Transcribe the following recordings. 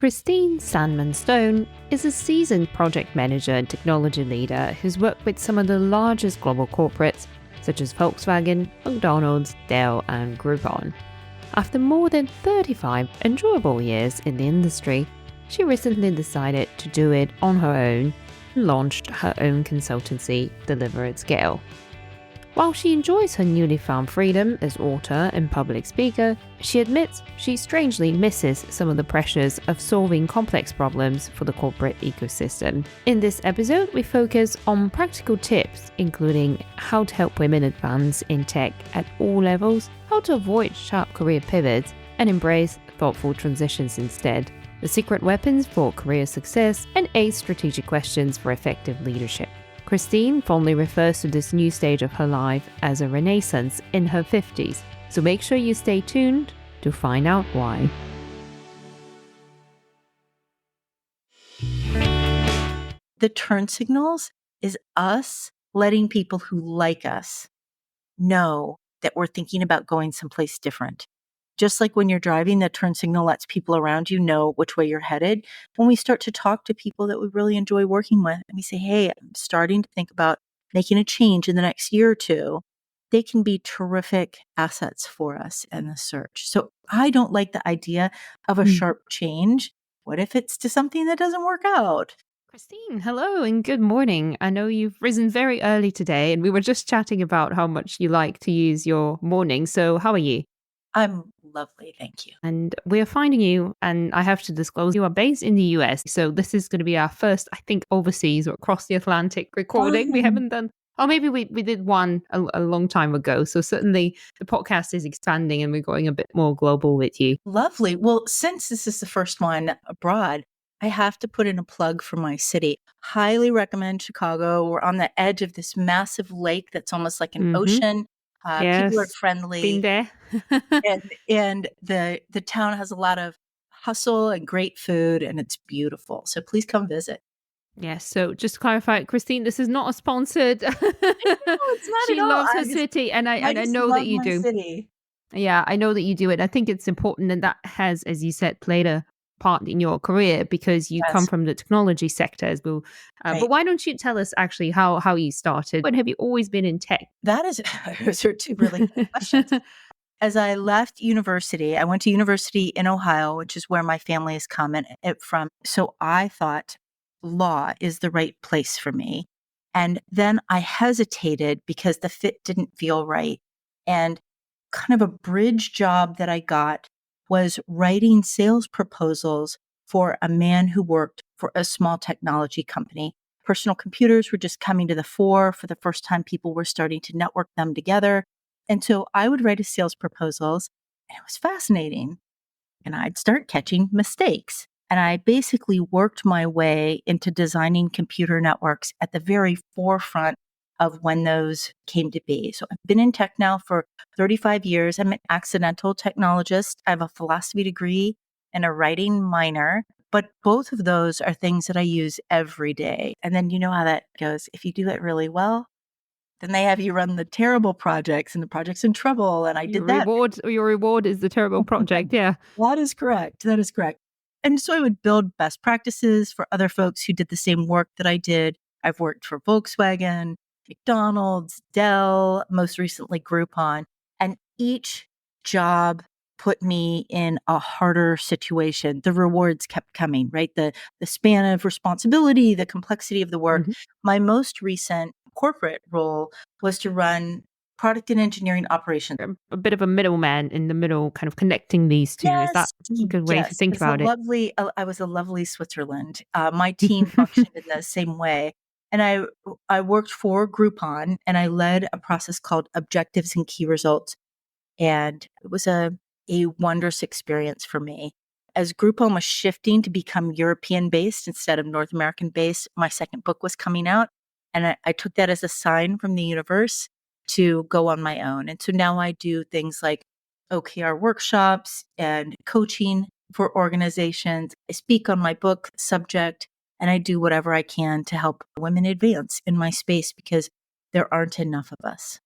Christine Sandman Stone is a seasoned project manager and technology leader who's worked with some of the largest global corporates such as Volkswagen, McDonald's, Dell, and Groupon. After more than 35 enjoyable years in the industry, she recently decided to do it on her own and launched her own consultancy, Deliver at Scale. While she enjoys her newly found freedom as author and public speaker, she admits she strangely misses some of the pressures of solving complex problems for the corporate ecosystem. In this episode, we focus on practical tips, including how to help women advance in tech at all levels, how to avoid sharp career pivots, and embrace thoughtful transitions instead, the secret weapons for career success, and 8 strategic questions for effective leadership. Christine fondly refers to this new stage of her life as a renaissance in her 50s, so make sure you stay tuned to find out why. The turn signals is us letting people who like us know that we're thinking about going someplace different. Just like when you're driving, the turn signal lets people around you know which way you're headed. When we start to talk to people that we really enjoy working with, and we say, hey, I'm starting to think about making a change in the next year or two, they can be terrific assets for us in the search. So I don't like the idea of a sharp change. What if it's to something that doesn't work out? Christine, hello and good morning. I know you've risen very early today, and we were just chatting about how much you like to use your morning. So how are you? I'm lovely, thank you. And we're finding you, and I have to disclose, you are based in the US. So this is going to be our first, I think, overseas or across the Atlantic recording. We haven't done, or maybe we did one a long time ago. So certainly the podcast is expanding and we're going a bit more global with you. Lovely. Well, since this is the first one abroad, I have to put in a plug for my city. Highly recommend Chicago. We're on the edge of this massive lake that's almost like an ocean. People are Yes, friendly. been there. and the town has a lot of hustle and great food, and it's beautiful. So please come visit. Yes, so just to clarify, Christine, this is not a sponsored. No, it's not She at all. loves her city, and I just know that love you my do. city. Yeah, I know that you do it. I think it's important, and that has, as you said, played a part in your career because you come Yes, from the technology sector as well. But right. why don't you tell us actually how you started? When have you always been in tech? That is, those are 2 really good questions. As I left university, I went to university in Ohio, which is where my family is coming from. So I thought law is the right place for me. And then I hesitated because the fit didn't feel right. And kind of a bridge job that I got was writing sales proposals for a man who worked for a small technology company. Personal computers were just coming to the fore. For the first time, people were starting to network them together. And so I would write his sales proposals, and it was fascinating. And I'd start catching mistakes. And I basically worked my way into designing computer networks at the very forefront of when those came to be. So I've been in tech now for 35 years. I'm an accidental technologist. I have a philosophy degree and a writing minor. But both of those are things that I use every day. And then you know how that goes. If you do it really well, then they have you run the terrible projects and the project's in trouble. And I did that. Your reward is the terrible project. Yeah. That is correct. That is correct. And so I would build best practices for other folks who did the same work that I did. I've worked for Volkswagen, McDonald's, Dell, most recently Groupon. And each job put me in a harder situation. The rewards kept coming, right? The span of responsibility, the complexity of the work. My most recent corporate role was to run product and engineering operations. A bit of a middleman in the middle, kind of connecting these two. Is that a good way to think about it? I was a lovely Switzerland. My team functioned in the same way. And I worked for Groupon, and I led a process called Objectives and Key Results. And it was a wondrous experience for me. As Groupon was shifting to become European-based instead of North American-based, my second book was coming out. And I took that as a sign from the universe to go on my own. And so now I do things like OKR workshops and coaching for organizations. I speak on my book subject, and I do whatever I can to help women advance in my space because there aren't enough of us.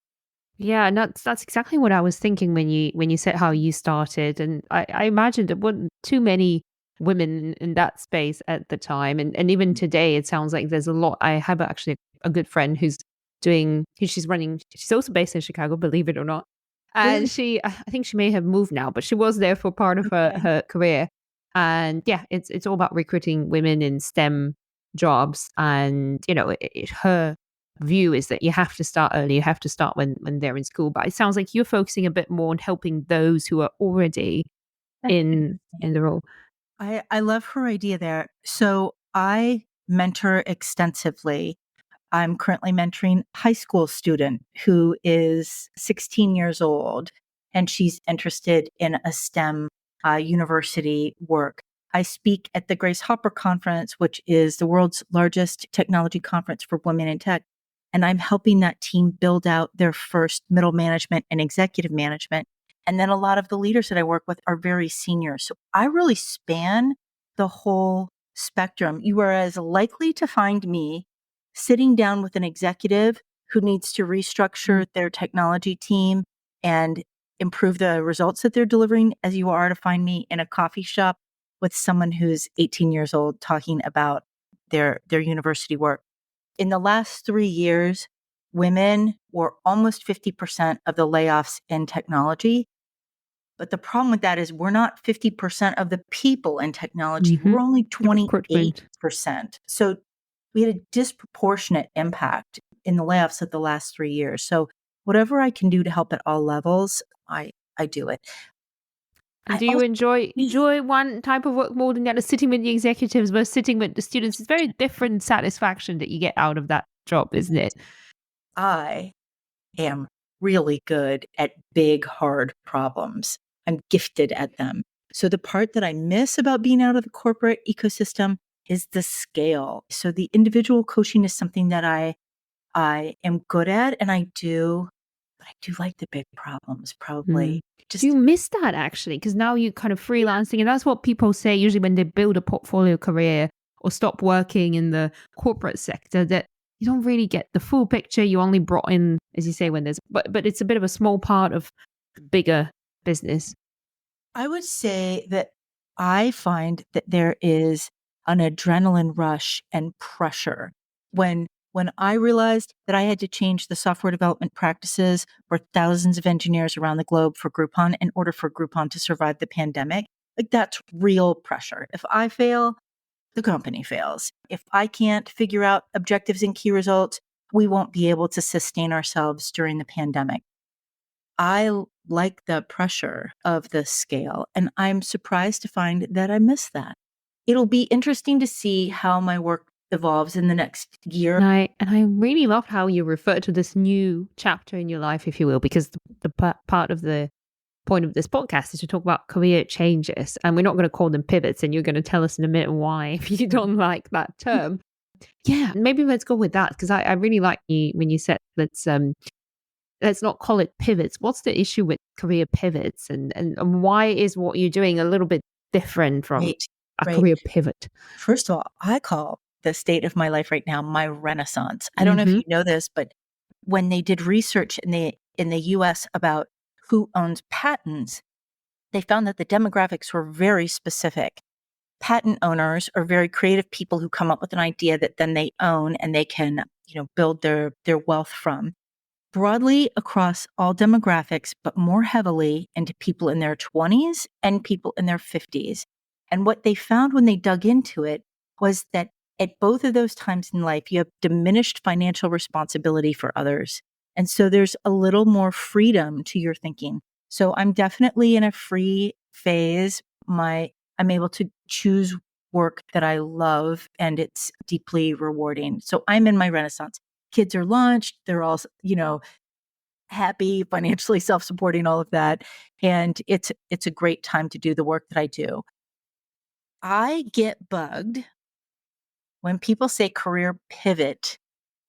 Yeah, and that's exactly what I was thinking when you said how you started, and I imagined there weren't too many women in that space at the time. And even today, it sounds like there's a lot. I have actually a good friend she's also based in Chicago, believe it or not. And Really? I think she may have moved now, but she was there for part of Okay. her career. And yeah, it's all about recruiting women in STEM jobs. And, her view is that you have to start early, you have to start when they're in school. But it sounds like you're focusing a bit more on helping those who are already That's in interesting. in the role. I love her idea there. So I mentor extensively. I'm currently mentoring a high school student who is 16 years old, and she's interested in a STEM university work. I speak at the Grace Hopper Conference, which is the world's largest technology conference for women in tech. And I'm helping that team build out their first middle management and executive management. And then a lot of the leaders that I work with are very senior. So I really span the whole spectrum. You are as likely to find me sitting down with an executive who needs to restructure their technology team and improve the results that they're delivering as you are to find me in a coffee shop with someone who's 18 years old talking about their university work. In the last 3 years, women were almost 50% of the layoffs in technology. But the problem with that is we're not 50% of the people in technology. Mm-hmm. We're only Recruitment. 28%. So we had a disproportionate impact in the layoffs of the last 3 years. So whatever I can do to help at all levels, I do it. And I do you also enjoy one type of work more than the other? Sitting with the executives versus sitting with the students. It's very different satisfaction that you get out of that job, isn't it? I am really good at big, hard problems. I'm gifted at them. So the part that I miss about being out of the corporate ecosystem is the scale. So the individual coaching is something that I am good at, and I do like the big problems Mm. probably. Do you Just miss that actually? Because now you kind of freelancing, and that's what people say usually when they build a portfolio career or stop working in the corporate sector, that you don't really get the full picture. You only brought in, as you say, when there's, but it's a bit of a small part of the bigger business. I would say that I find that there is an adrenaline rush and pressure when I realized that I had to change the software development practices for thousands of engineers around the globe for Groupon in order for Groupon to survive the pandemic. Like that's real pressure. If I fail, the company fails. If I can't figure out objectives and key results, we won't be able to sustain ourselves during the pandemic. Like the pressure of the scale, and I'm surprised to find that I miss that. It'll be interesting to see how my work evolves in the next year. And I really love how you refer to this new chapter in your life, if you will, because part of the point of this podcast is to talk about career changes, and we're not going to call them pivots. And you're going to tell us in a minute why, if you don't like that term. Yeah, maybe let's go with that because I really like you when you said let's not call it pivots. What's the issue with career pivots, and why is what you're doing a little bit different from Right, a right. career pivot? First of all, I call the state of my life right now my renaissance. I don't know if Mm-hmm. you know this, but when they did research in the US about who owns patents, they found that the demographics were very specific. Patent owners are very creative people who come up with an idea that then they own and they can, build their wealth from. Broadly across all demographics, but more heavily into people in their 20s and people in their 50s. And what they found when they dug into it was that at both of those times in life, you have diminished financial responsibility for others. And so there's a little more freedom to your thinking. So I'm definitely in a free phase. I'm able to choose work that I love and it's deeply rewarding. So I'm in my renaissance. Kids are launched. They're all, happy, financially self-supporting, all of that. And it's a great time to do the work that I do. I get bugged when people say career pivot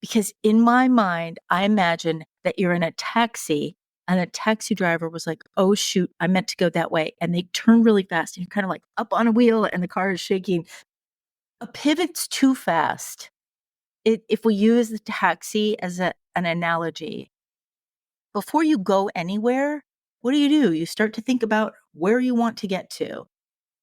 because in my mind, I imagine that you're in a taxi and a taxi driver was like, "Oh shoot, I meant to go that way." And they turn really fast and you're kind of like up on a wheel and the car is shaking. A pivot's too fast. If we use the taxi as an analogy, before you go anywhere, what do? You start to think about where you want to get to.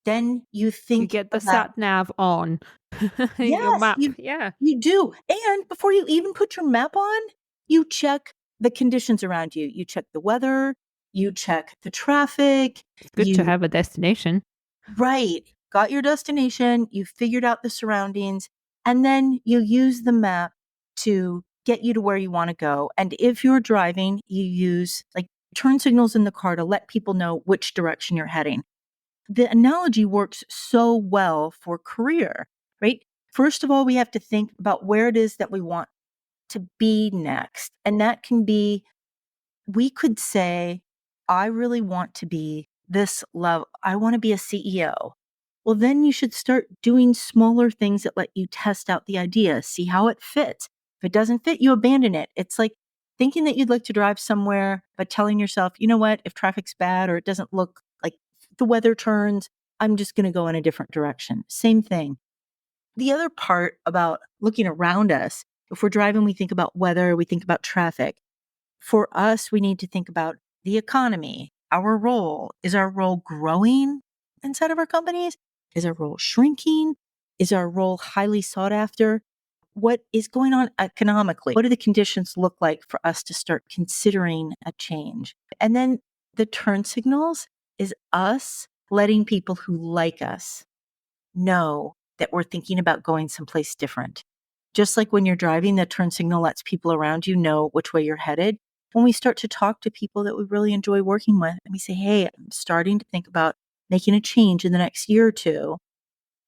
Then you You think get the about, sat nav on your yes, map. Yeah. you do. And before you even put your map on, you check the conditions around you. You check the weather, you check the traffic, It's good to you have a destination. right, got your destination, you figured out the surroundings, and then you use the map to get you to where you want to go. And if you're driving, you use like turn signals in the car to let people know which direction you're heading. The analogy works so well for career, right? First of all, we have to think about where it is that we want to be next. And that can be, we could say, I really want to be this level. I want to be a CEO. Well, then you should start doing smaller things that let you test out the idea, see how it fits. If it doesn't fit, you abandon it. It's like thinking that you'd like to drive somewhere, but telling yourself, you know what, if traffic's bad or it doesn't look like the weather turns, I'm just going to go in a different direction. Same thing. The other part about looking around us, if we're driving, we think about weather, we think about traffic. For us, we need to think about the economy, our role. Is our role growing inside of our companies? Is our role shrinking? Is our role highly sought after? What is going on economically? What do the conditions look like for us to start considering a change? And then the turn signals is us letting people who like us know that we're thinking about going someplace different. Just like when you're driving, the turn signal lets people around you know which way you're headed. When we start to talk to people that we really enjoy working with, and we say, hey, I'm starting to think about making a change in the next year or two,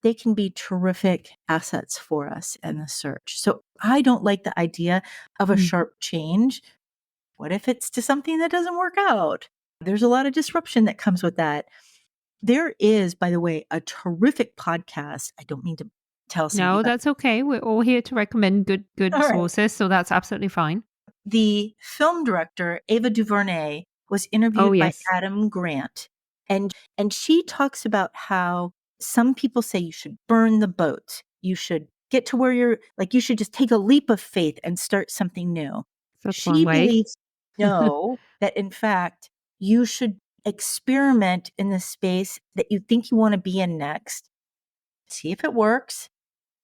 they can be terrific assets for us in the search. So I don't like the idea of a sharp change. What if it's to something that doesn't work out? There's a lot of disruption that comes with that. There is, by the way, a terrific podcast. I don't mean to tell somebody, No, but that's okay. We're all here to recommend good all right. sources, so that's absolutely fine. The film director, Ava DuVernay, was Oh, interviewed by yes. Adam Grant. And she talks about how some people say you should burn the boat. You should get to where you're like, you should just take a leap of faith and start something new. That's one She way. believes, no, that in fact, you should experiment in the space that you think you want to be in next, see if it works,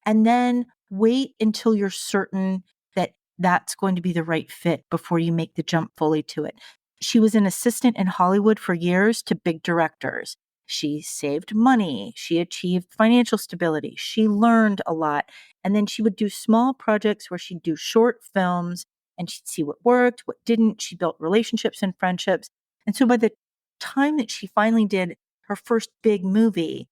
and then wait until you're certain that that's going to be the right fit before you make the jump fully to it. She was an assistant in Hollywood for years to big directors. She saved money. She achieved financial stability. She learned a lot. And then she would do small projects where she'd do short films and she'd see what worked, what didn't. She built relationships and friendships. And so by the time that she finally did her first big movie,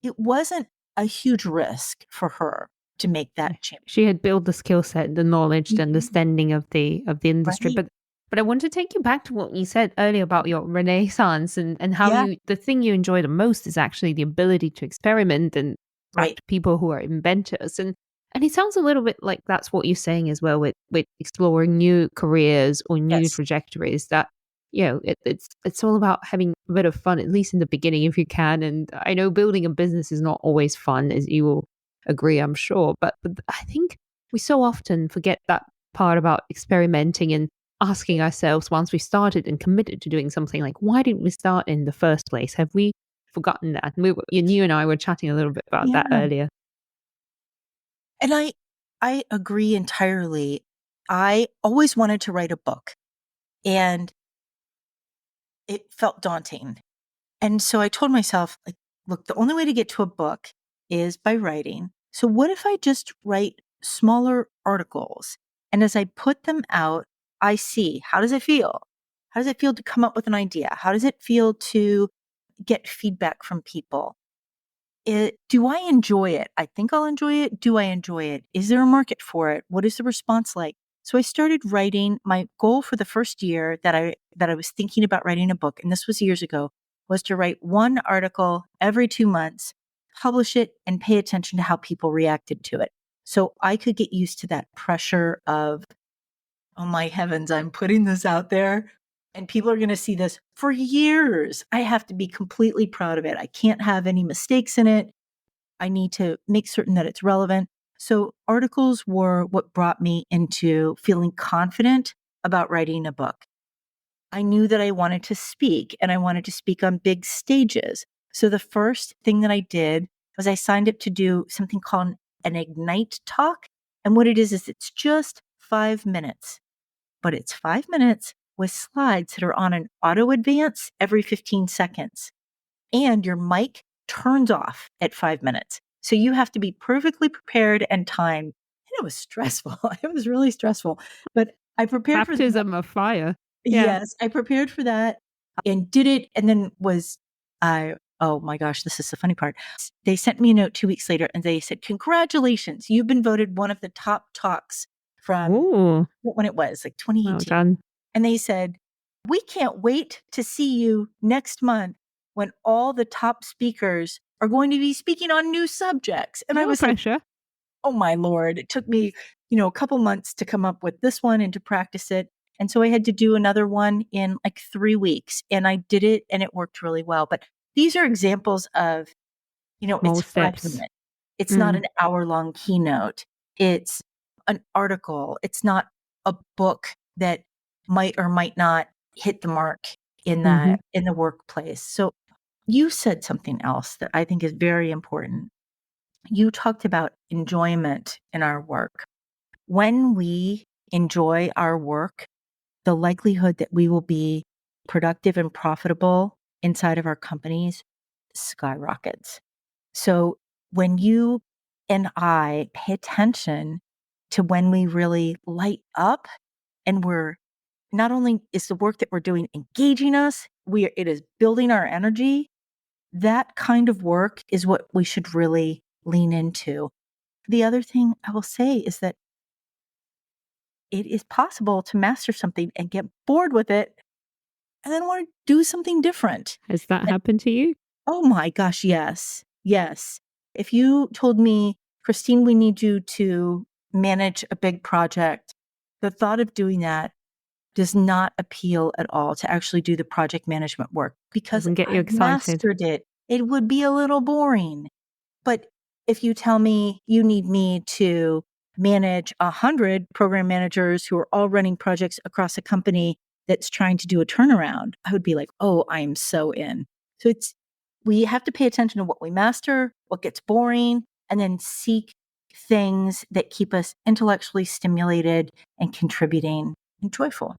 it wasn't a huge risk for her to make that change. She had built the skill set, the knowledge, the understanding of the industry. Right? But I want to take you back to what you said earlier about your renaissance and how Yeah. the thing you enjoy the most is actually the ability to experiment and Right. attract people who are inventors. And it sounds a little bit like that's what you're saying as well with exploring new careers or new Yes. trajectories that it's all about having a bit of fun, at least in the beginning if you can. And I know building a business is not always fun, as you will agree, I'm sure. But I think we so often forget that part about experimenting and asking ourselves once we started and committed to doing something, like, why didn't we start in the first place? Have we forgotten that? And you and I were chatting a little bit about that Yeah. earlier. And I agree entirely. I always wanted to write a book and it felt daunting. And so I told myself, like, look, the only way to get to a book is by writing. So what if I just write smaller articles? And as I put them out, I see, how does it feel? How does it feel to come up with an idea? How does it feel to get feedback from people? Do I enjoy it? I think I'll enjoy it. Do I enjoy it? Is there a market for it? What is the response like? So I started writing. My goal for the first year that I was thinking about writing a book, and this was years ago, was to write one article every 2 months, publish it, and pay attention to how people reacted to it. So I could get used to that pressure of, oh my heavens, I'm putting this out there and people are going to see this for years. I have to be completely proud of it. I can't have any mistakes in it. I need to make certain that it's relevant. So articles were what brought me into feeling confident about writing a book. I knew that I wanted to speak and I wanted to speak on big stages. So the first thing that I did was I signed up to do something called an Ignite talk. And what it is it's just 5 minutes, but it's 5 minutes with slides that are on an auto advance every 15 seconds. And your mic turns off at 5 minutes. So you have to be perfectly prepared and timed. And it was stressful. It was really stressful, but I prepared for that. Baptism of fire. Yeah. Yes, I prepared for that and did it. And then oh my gosh, this is the funny part. They sent me a note 2 weeks later and they said, congratulations, you've been voted one of the top talks from Ooh, when it was like well 2018. done. And they said, we can't wait to see you next month when all the top speakers are going to be speaking on new subjects. And I No was like, pressure. oh my Lord, it took me, a couple months to come up with this one and to practice it. And so I had to do another one in like 3 weeks and I did it and it worked really well. But these are examples of, Small it's 5 steps. minutes. It's not Mm. an hour-long keynote. It's an article. It's not a book that might or might not hit the mark in Mm-hmm. the workplace. So you said something else that I think is very important. You talked about enjoyment in our work. When we enjoy our work, the likelihood that we will be productive and profitable inside of our companies skyrockets. So when you and I pay attention to when we really light up and we're not only is the work that we're doing engaging us, it is building our energy. That kind of work is what we should really lean into. The other thing I will say is that it is possible to master something and get bored with it and then want to do something different. Has that And happened to you? oh my gosh, yes. Yes. If you told me, Christine, we need you to manage a big project, the thought of doing that does not appeal at all to actually do the project management work because Doesn't get you I've excited. mastered it. It would be a little boring. But if you tell me you need me to manage 100 program managers who are all running projects across a company that's trying to do a turnaround, I would be like, oh, I am so in. So we have to pay attention to what we master, what gets boring, and then seek things that keep us intellectually stimulated and contributing and joyful.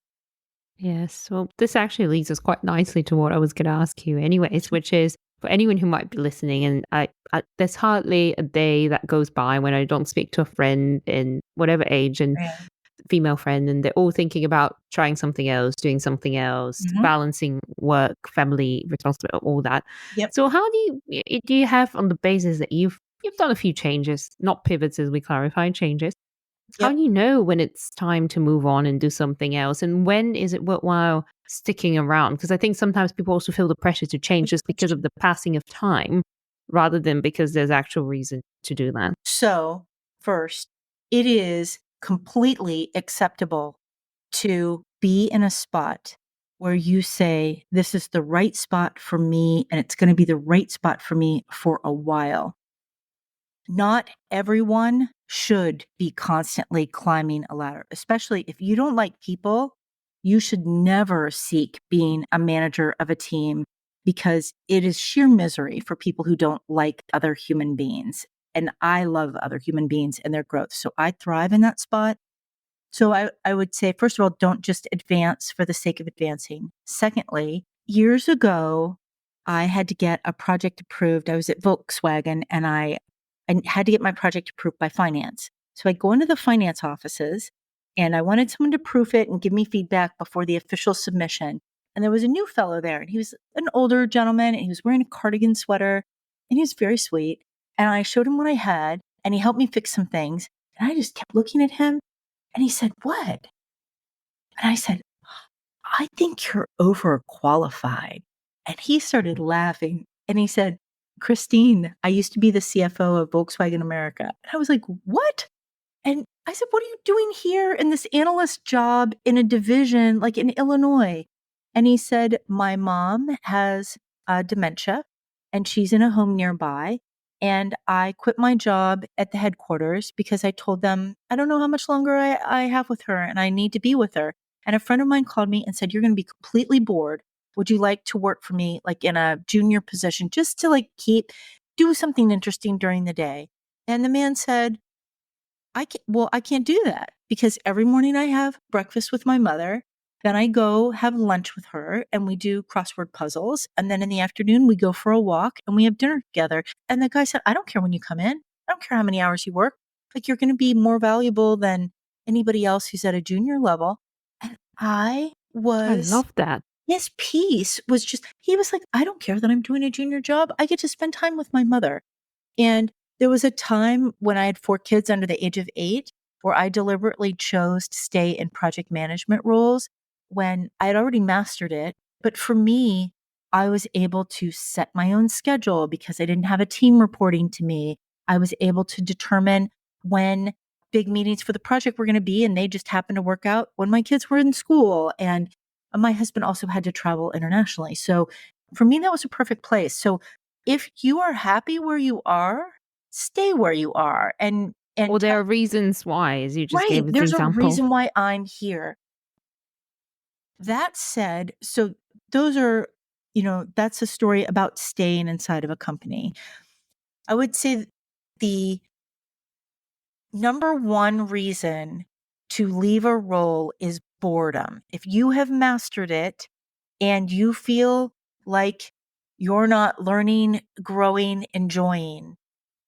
Yes. Well, this actually leads us quite nicely to what I was going to ask you, anyways, which is for anyone who might be listening, and there's hardly a day that goes by when I don't speak to a friend in whatever age and Yeah. female friend, and they're all thinking about trying something else, doing something else, Mhm. balancing work, family, responsibility, all that. Yep. So, how do you have on the basis that you've done a few changes, not pivots as we clarified, changes? How Yep. do you know when it's time to move on and do something else? And when is it worthwhile sticking around? Because I think sometimes people also feel the pressure to change Good just because of question. the passing of time rather than because there's actual reason to do that. So, first, it is completely acceptable to be in a spot where you say, this is the right spot for me, and it's going to be the right spot for me for a while. Not everyone should be constantly climbing a ladder, especially if you don't like people. You should never seek being a manager of a team because it is sheer misery for people who don't like other human beings. And I love other human beings and their growth. So I thrive in that spot. So I would say, first of all, don't just advance for the sake of advancing. Secondly, years ago, I had to get a project approved. I was at Volkswagen and I had to get my project approved by finance. So I go into the finance offices and I wanted someone to proof it and give me feedback before the official submission. And there was a new fellow there and he was an older gentleman and he was wearing a cardigan sweater and he was very sweet. And I showed him what I had and he helped me fix some things. And I just kept looking at him and he said, what? And I said, I think you're overqualified. And he started laughing and he said, Christine, I used to be the CFO of Volkswagen America. And I was like, what? And I said, what are you doing here in this analyst job in a division like in Illinois? And he said, my mom has dementia and she's in a home nearby. And I quit my job at the headquarters because I told them, I don't know how much longer I have with her and I need to be with her. And a friend of mine called me and said, you're going to be completely bored would you like to work for me like in a junior position just to like do something interesting during the day? And the man said, I can't do that because every morning I have breakfast with my mother. Then I go have lunch with her and we do crossword puzzles. And then in the afternoon, we go for a walk and we have dinner together. And the guy said, I don't care when you come in. I don't care how many hours you work. Like, you're going to be more valuable than anybody else who's at a junior level. And I love that. his piece was just, he was like, I don't care that I'm doing a junior job. I get to spend time with my mother. And there was a time when I had 4 kids under the age of 8 where I deliberately chose to stay in project management roles when I had already mastered it. But for me, I was able to set my own schedule because I didn't have a team reporting to me. I was able to determine when big meetings for the project were going to be, and they just happened to work out when my kids were in school. And my husband also had to travel internationally. So for me, that was a perfect place. So if you are happy where you are, stay where you are. Or there are reasons why, as you just Right, gave as an there's a example. reason why I'm here. That said, so those are, that's a story about staying inside of a company. I would say the number one reason to leave a role is boredom. If you have mastered it and you feel like you're not learning, growing, enjoying,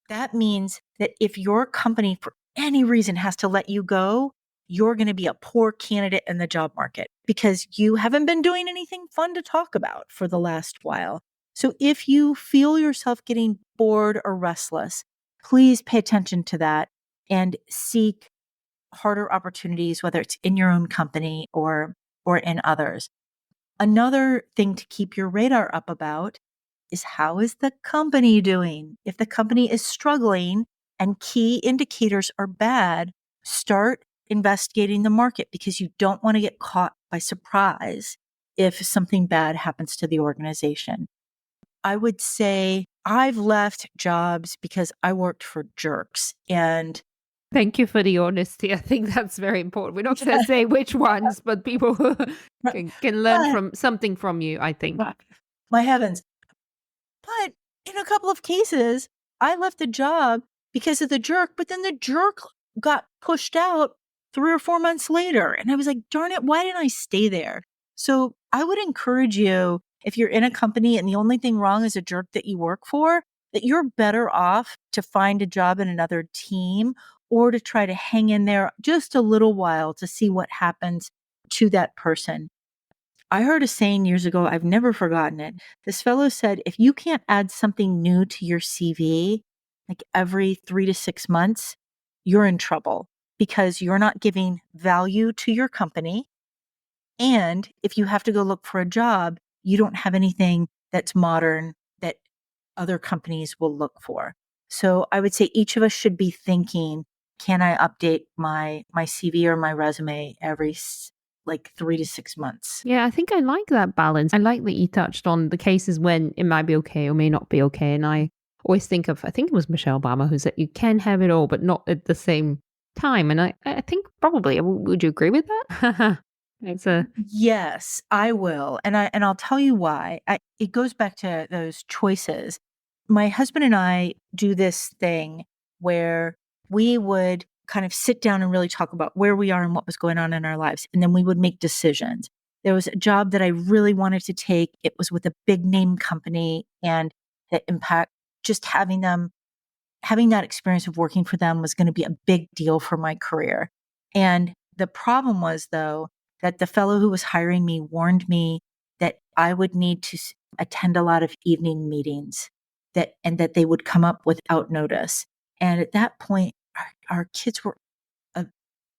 that means that if your company for any reason has to let you go, you're going to be a poor candidate in the job market because you haven't been doing anything fun to talk about for the last while. So if you feel yourself getting bored or restless, please pay attention to that and seek harder opportunities, whether it's in your own company or in others. Another thing to keep your radar up about is, how is the company doing? If the company is struggling and key indicators are bad, start investigating the market because you don't want to get caught by surprise if something bad happens to the organization. I would say I've left jobs because I worked for jerks. And Thank you for the honesty. I think that's very important. We're not going to say which ones, but people can learn from something from you, I think. my heavens. But in a couple of cases, I left the job because of the jerk, but then the jerk got pushed out 3 or 4 months later. And I was like, darn it, why didn't I stay there? So I would encourage you, if you're in a company and the only thing wrong is a jerk that you work for, that you're better off to find a job in another team or to try to hang in there just a little while to see what happens to that person. I heard a saying years ago, I've never forgotten it. This fellow said, if you can't add something new to your CV, like every 3 to 6 months, you're in trouble because you're not giving value to your company. And if you have to go look for a job, you don't have anything that's modern that other companies will look for. So I would say each of us should be thinking, can I update my CV or my resume every like 3 to 6 months? Yeah, I think I like that balance. I like that you touched on the cases when it might be okay or may not be okay. And I always think of, I think it was Michelle Obama who said you can have it all, but not at the same time. And I think probably, would you agree with that? It's a Yes, I will. And I'll tell you why. It goes back to those choices. My husband and I do this thing where we would kind of sit down and really talk about where we are and what was going on in our lives. And then we would make decisions. There was a job that I really wanted to take. It was with a big name company, and the impact, just having that experience of working for them was going to be a big deal for my career. And the problem was, though, that the fellow who was hiring me warned me that I would need to attend a lot of evening meetings, and that they would come up without notice. And at that point, our kids were a,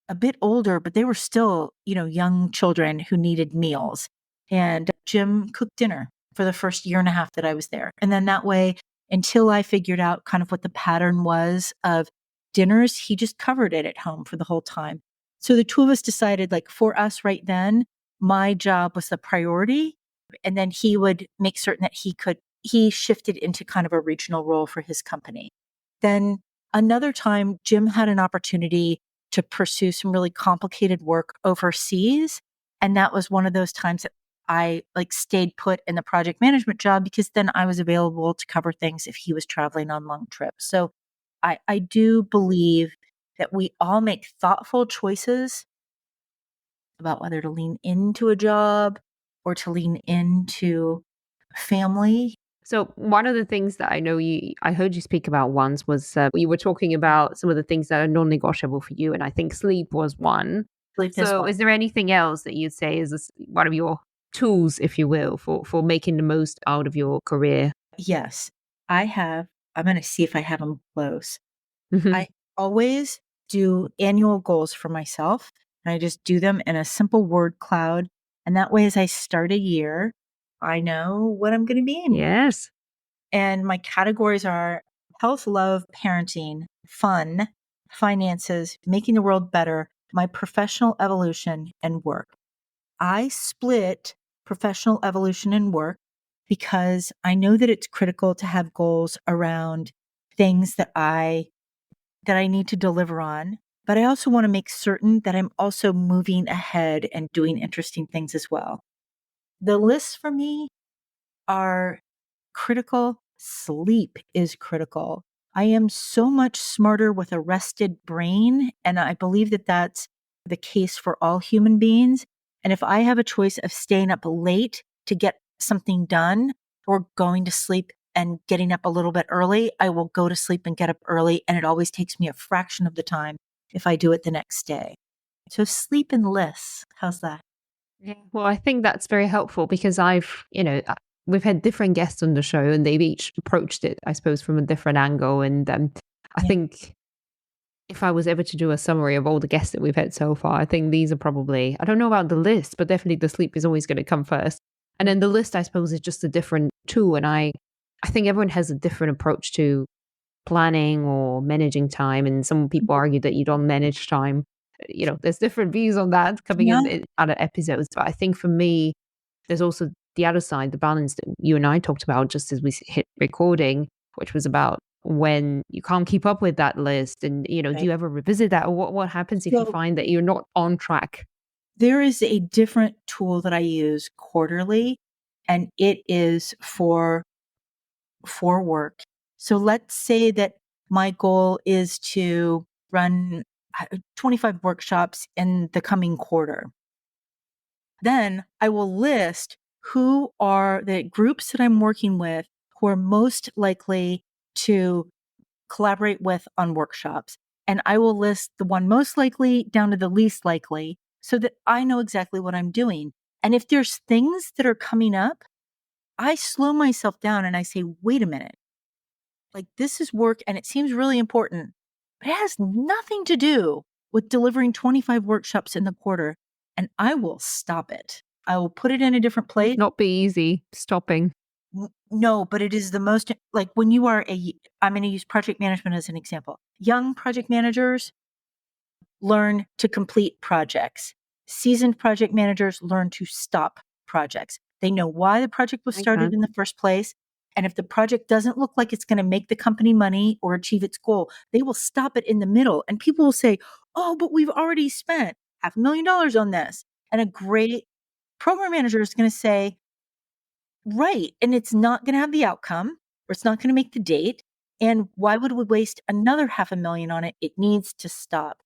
a bit older, but they were still, young children who needed meals. And Jim cooked dinner for the first year and a half that I was there. And then that way, until I figured out kind of what the pattern was of dinners, he just covered it at home for the whole time. So the two of us decided, like, for us right then, my job was the priority. And then he would make certain that he shifted into kind of a regional role for his company. Then another time, Jim had an opportunity to pursue some really complicated work overseas. And that was one of those times that I like stayed put in the project management job because then I was available to cover things if he was traveling on long trips. So I do believe that we all make thoughtful choices about whether to lean into a job or to lean into family. So one of the things that I heard you speak about once was you were talking about some of the things that are non-negotiable for you, and I think sleep was one. Sleep is So one. is there anything else that you'd say is one of your tools, if you will, for making the most out of your career? Yes, I'm going to see if I have them close. Mhm. I always do annual goals for myself, and I just do them in a simple word cloud. And that way, as I start a year, I know what I'm going to be aiming for. Yes. And my categories are health, love, parenting, fun, finances, making the world better, my professional evolution, and work. I split professional evolution and work because I know that it's critical to have goals around things that I need to deliver on, but I also want to make certain that I'm also moving ahead and doing interesting things as well. The lists for me are critical. Sleep is critical. I am so much smarter with a rested brain, and I believe that that's the case for all human beings. And if I have a choice of staying up late to get something done or going to sleep and getting up a little bit early, I will go to sleep and get up early. And it always takes me a fraction of the time if I do it the next day. So sleep and lists. How's that? Yeah. Well, I think that's very helpful because we've had different guests on the show and they've each approached it, I suppose, from a different angle. And I Yeah. think if I was ever to do a summary of all the guests that we've had so far, I think these are probably, I don't know about the list, but definitely the sleep is always going to come first. And then the list, I suppose, is just a different tool. And I think everyone has a different approach to planning or managing time. And some people argue that you don't manage time. There's different views on that coming Yeah. in other episodes. But I think for me, there's also the other side, the balance that you and I talked about just as we hit recording, which was about when you can't keep up with that list. And, do Right. you ever revisit that? Or what happens if you So find that you're not on track? there is a different tool that I use quarterly, and it is for work. So let's say that my goal is to run 25 workshops in the coming quarter. Then I will list who are the groups that I'm working with who are most likely to collaborate with on workshops. And I will list the one most likely down to the least likely so that I know exactly what I'm doing. And if there's things that are coming up, I slow myself down and I say, wait a minute, like this is work and it seems really important, but it has nothing to do with delivering 25 workshops in the quarter. And I will stop it. I will put it in a different place. Not be easy stopping. No, but it is the most like when you are I'm going to use project management as an example. Young project managers learn to complete projects. Seasoned project managers learn to stop projects. They know why the project was Okay. started in the first place. And if the project doesn't look like it's going to make the company money or achieve its goal, they will stop it in the middle. And people will say, oh, but we've already spent $500,000 on this. And a great program manager is going to say, right. And it's not going to have the outcome or it's not going to make the date. And why would we waste another 500,000 on it? It needs to stop.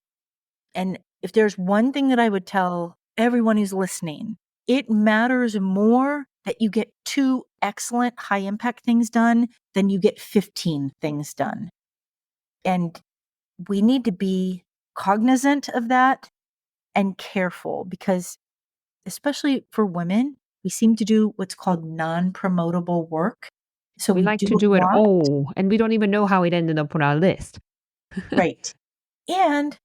And if there's one thing that I would tell everyone who's listening, it matters more that you get 2 excellent high impact things done than you get 15 things done. And we need to be cognizant of that and careful because especially for women, we seem to do what's called non-promotable work. So We we like do to it do it once, all, and we don't even know how it ended up on our list. right? And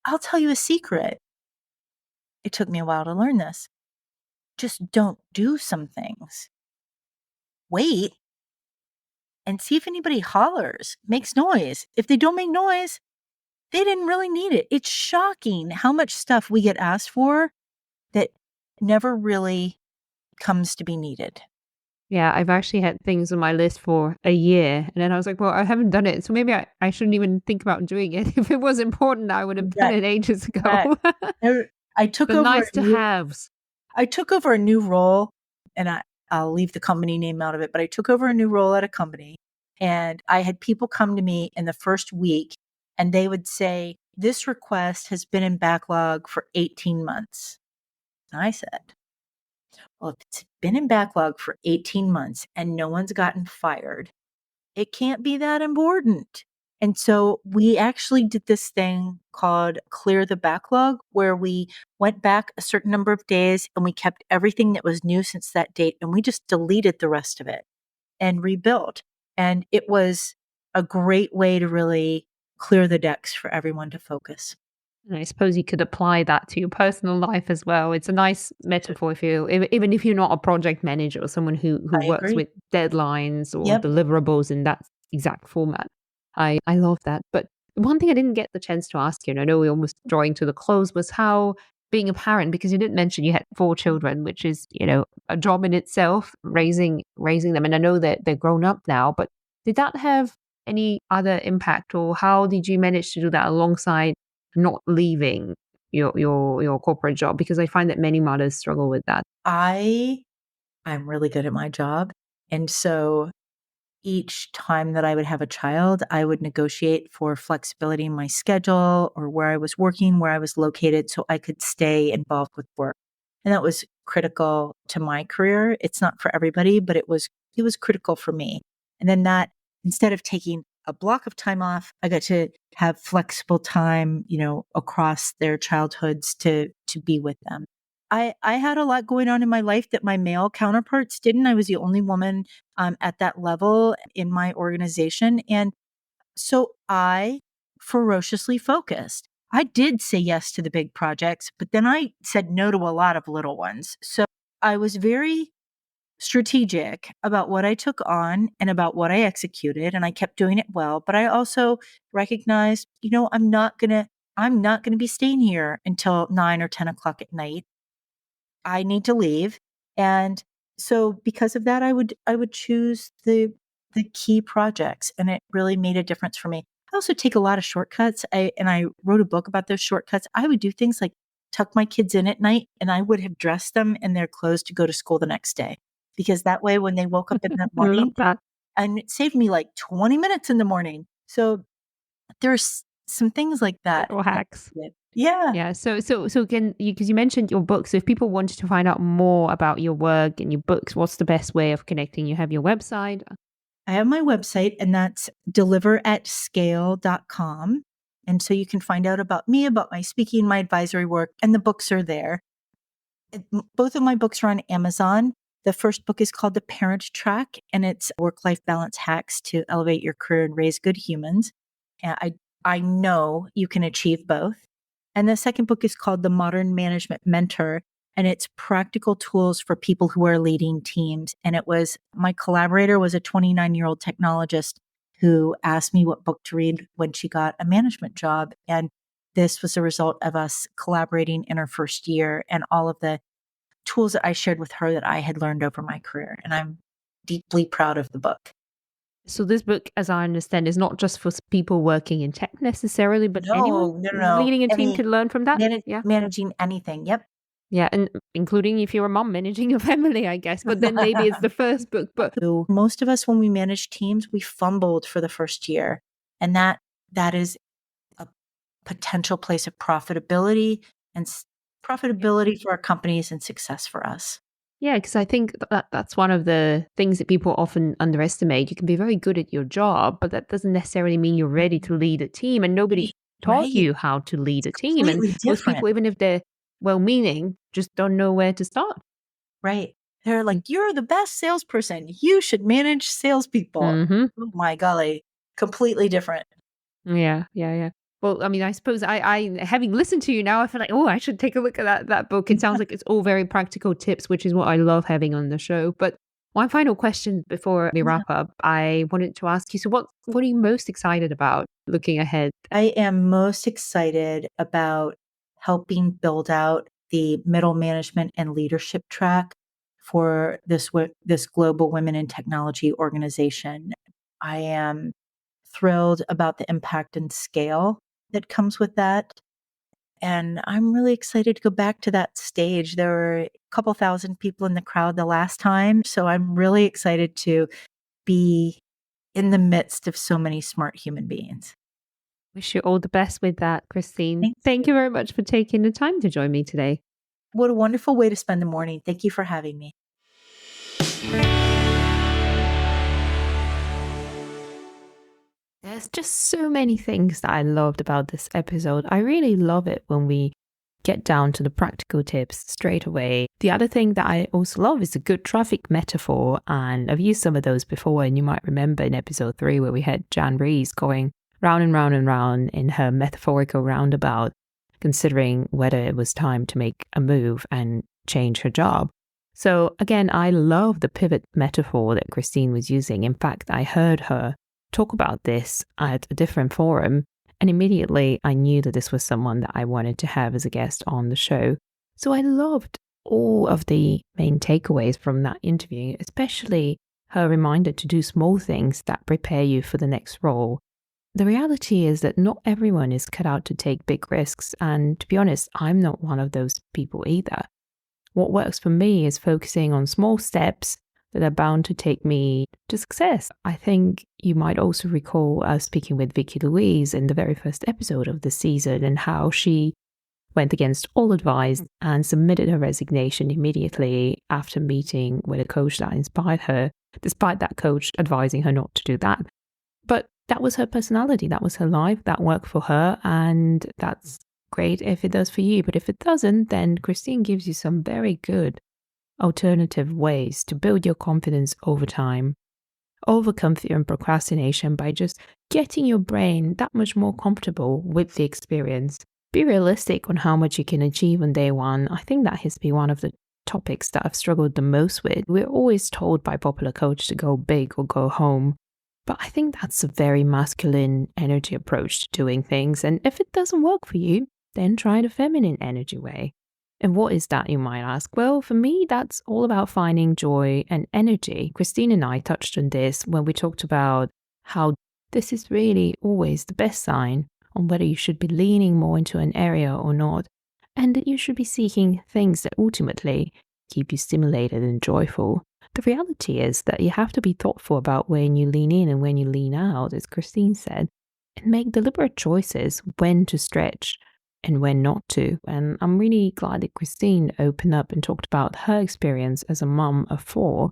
I'll tell you a secret. It took me a while to learn this. Just don't do some things. Wait and see if anybody hollers, makes noise. If they don't make noise, they didn't really need it. It's shocking how much stuff we get asked for that never really comes to be needed. Yeah, I've actually had things on my list for a year, and then I was like, well, I haven't done it, so maybe I shouldn't even think about doing it. If it was important, I would have done Right. it ages Right. ago. I took The over nice to haves. I took over a new role and I'll leave the company name out of it, but I took over a new role at a company, and I had people come to me in the first week and they would say, "This request has been in backlog for 18 months." And I said, "Well, if it's been in backlog for 18 months and no one's gotten fired, it can't be that important." And so we actually did this thing called Clear the Backlog, where we went back a certain number of days and we kept everything that was new since that date and we just deleted the rest of it and rebuilt. And it was a great way to really clear the decks for everyone to focus. And I suppose you could apply that to your personal life as well. It's a nice metaphor if you, even if you're not a project manager or someone who I works agree. with deadlines or Yep. deliverables in that exact format. I love that. But one thing I didn't get the chance to ask you, and I know we're almost drawing to the close, was how being a parent, because you didn't mention you had 4 children, which is, a job in itself, raising them. And I know that they're grown up now, but did that have any other impact, or how did you manage to do that alongside not leaving your corporate job? Because I find that many mothers struggle with that. I'm really good at my job. And so each time that I would have a child, I would negotiate for flexibility in my schedule or where I was working, where I was located, so I could stay involved with work. And that was critical to my career. It's not for everybody, but it was critical for me. And then that, instead of taking a block of time off, I got to have flexible time, across their childhoods to be with them. I had a lot going on in my life that my male counterparts didn't. I was the only woman at that level in my organization. And so I ferociously focused. I did say yes to the big projects, but then I said no to a lot of little ones. So I was very strategic about what I took on and about what I executed, and I kept doing it well. But I also recognized, I'm not gonna be staying here until 9 or 10 o'clock at night. I need to leave. And so because of that, I would choose the key projects, and it really made a difference for me. I also take a lot of shortcuts. I wrote a book about those shortcuts. I would do things like tuck my kids in at night, and I would have dressed them in their clothes to go to school the next day. Because that way when they woke up in the I love morning, that. and it saved me like 20 minutes in the morning. So there's some things like that. Little hacks. Yeah. Yeah. So can you, because you mentioned your book. So if people wanted to find out more about your work and your books, what's the best way of connecting? You have your website. I have my website, and that's deliveratscale.com. And so you can find out about me, about my speaking, my advisory work, and the books are there. Both of my books are on Amazon. The first book is called The Parent Track, and it's work-life balance hacks to elevate your career and raise good humans. And I know you can achieve both. And the second book is called The Modern Management Mentor, and it's practical tools for people who are leading teams. And my collaborator was a 29-year-old technologist who asked me what book to read when she got a management job. And this was a result of us collaborating in her first year and all of the tools that I shared with her that I had learned over my career. And I'm deeply proud of the book. So this book, as I understand, is not just for people working in tech necessarily, but anyone No, no, no, no. leading a team can learn from that. Yeah. Managing anything. Yep. Yeah. And including if you're a mom managing your family, I guess. But then maybe it's the first book. But So most of us, when we manage teams, we fumbled for the first year. And that is a potential place of profitability and profitability for our companies and success for us. yeah, because I think that's one of the things that people often underestimate. You can be very good at your job, but that doesn't necessarily mean you're ready to lead a team. And nobody taught Right. you how to lead a team. And Completely most different. people, even if they're well meaning, just don't know where to start. Right. They're like, you're the best salesperson. You should manage salespeople. Mm-hmm. Oh my golly. Completely different. Yeah, yeah, yeah. Well, I mean, I suppose I having listened to you now, I feel like, oh, I should take a look at that book. It sounds like it's all very practical tips, which is what I love having on the show. But one final question before we wrap up, I wanted to ask you, so what are you most excited about looking ahead? I am most excited about helping build out the middle management and leadership track for this global women in technology organization. I am thrilled about the impact and scale that comes with that. And I'm really excited to go back to that stage. There were a couple thousand people in the crowd the last time. So I'm really excited to be in the midst of so many smart human beings. Wish you all the best with that, Christine. Thank Thank you. you very much for taking the time to join me today. What a wonderful way to spend the morning. Thank you for having me. There's just so many things that I loved about this episode. I really love it when we get down to the practical tips straight away. The other thing that I also love is a good traffic metaphor, and I've used some of those before, and you might remember in episode 3 where we had Jan Rees going round and round and round in her metaphorical roundabout, considering whether it was time to make a move and change her job. So again, I love the pivot metaphor that Christine was using. In fact, I heard her talk about this at a different forum, and immediately I knew that this was someone that I wanted to have as a guest on the show. So I loved all of the main takeaways from that interview, especially her reminder to do small things that prepare you for the next role. The reality is that not everyone is cut out to take big risks, and to be honest, I'm not one of those people either. What works for me is focusing on small steps that are bound to take me to success. I think you might also recall us speaking with Vicky Louise in the very first episode of the season and how she went against all advice and submitted her resignation immediately after meeting with a coach that inspired her, despite that coach advising her not to do that. But that was her personality, that was her life, that worked for her, and that's great if it does for you. But if it doesn't, then Christine gives you some very good alternative ways to build your confidence over time. Overcome fear and procrastination by just getting your brain that much more comfortable with the experience. Be realistic on how much you can achieve on day one. I think that has been one of the topics that I've struggled the most with. We're always told by popular coach to go big or go home. But I think that's a very masculine energy approach to doing things. And if it doesn't work for you, then try the feminine energy way. And what is that, you might ask? Well, for me, that's all about finding joy and energy. Christine and I touched on this when we talked about how this is really always the best sign on whether you should be leaning more into an area or not, and that you should be seeking things that ultimately keep you stimulated and joyful. The reality is that you have to be thoughtful about when you lean in and when you lean out, as Christine said, and make deliberate choices when to stretch and when not to. And I'm really glad that Christine opened up and talked about her experience as a mum of 4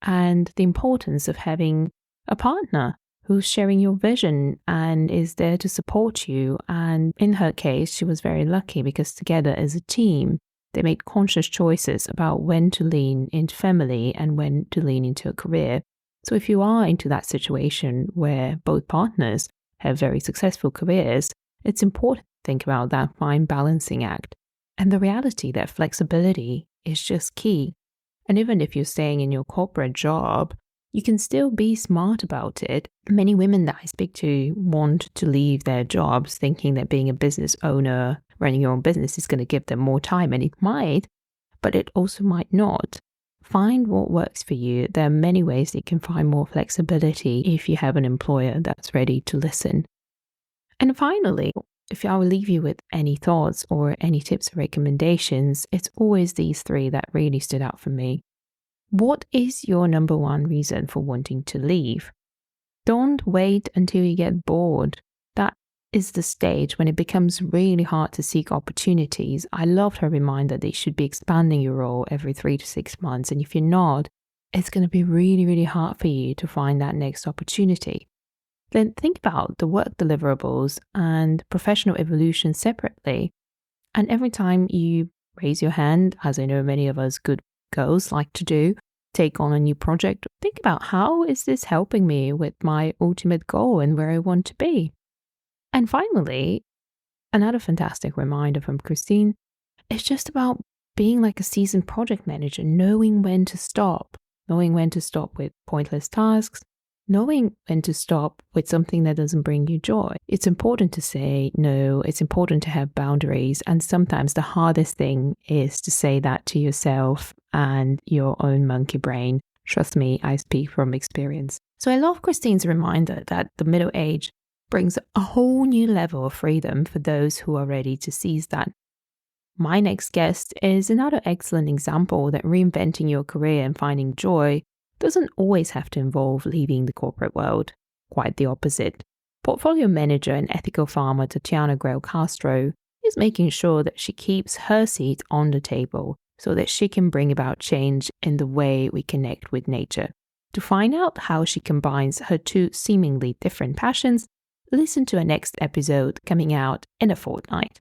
and the importance of having a partner who's sharing your vision and is there to support you. And in her case, she was very lucky because together as a team, they made conscious choices about when to lean into family and when to lean into a career. So if you are into that situation where both partners have very successful careers, it's important to think about that fine balancing act and the reality that flexibility is just key. And even if you're staying in your corporate job, you can still be smart about it. Many women that I speak to want to leave their jobs thinking that being a business owner, running your own business is going to give them more time, and it might, but it also might not. Find what works for you. There are many ways that you can find more flexibility if you have an employer that's ready to listen. And finally, if I will leave you with any thoughts or any tips or recommendations, it's always these 3 that really stood out for me. What is your number 1 reason for wanting to leave? Don't wait until you get bored. That is the stage when it becomes really hard to seek opportunities. I loved her reminder that you should be expanding your role every 3 to 6 months. And if you're not, it's going to be really, really hard for you to find that next opportunity. Then think about the work deliverables and professional evolution separately. And every time you raise your hand, as I know many of us good girls like to do, take on a new project, think about how is this helping me with my ultimate goal and where I want to be. And finally, another fantastic reminder from Christine, it's just about being like a seasoned project manager, knowing when to stop with pointless tasks, knowing when to stop with something that doesn't bring you joy. It's important to say no, it's important to have boundaries, and sometimes the hardest thing is to say that to yourself and your own monkey brain. Trust me, I speak from experience. So I love Christine's reminder that the middle age brings a whole new level of freedom for those who are ready to seize that. My next guest is another excellent example that reinventing your career and finding joy doesn't always have to involve leaving the corporate world. Quite the opposite. Portfolio manager and ethical farmer Tatiana Grail Castro is making sure that she keeps her seat on the table so that she can bring about change in the way we connect with nature. To find out how she combines her two seemingly different passions, listen to our next episode coming out in a fortnight.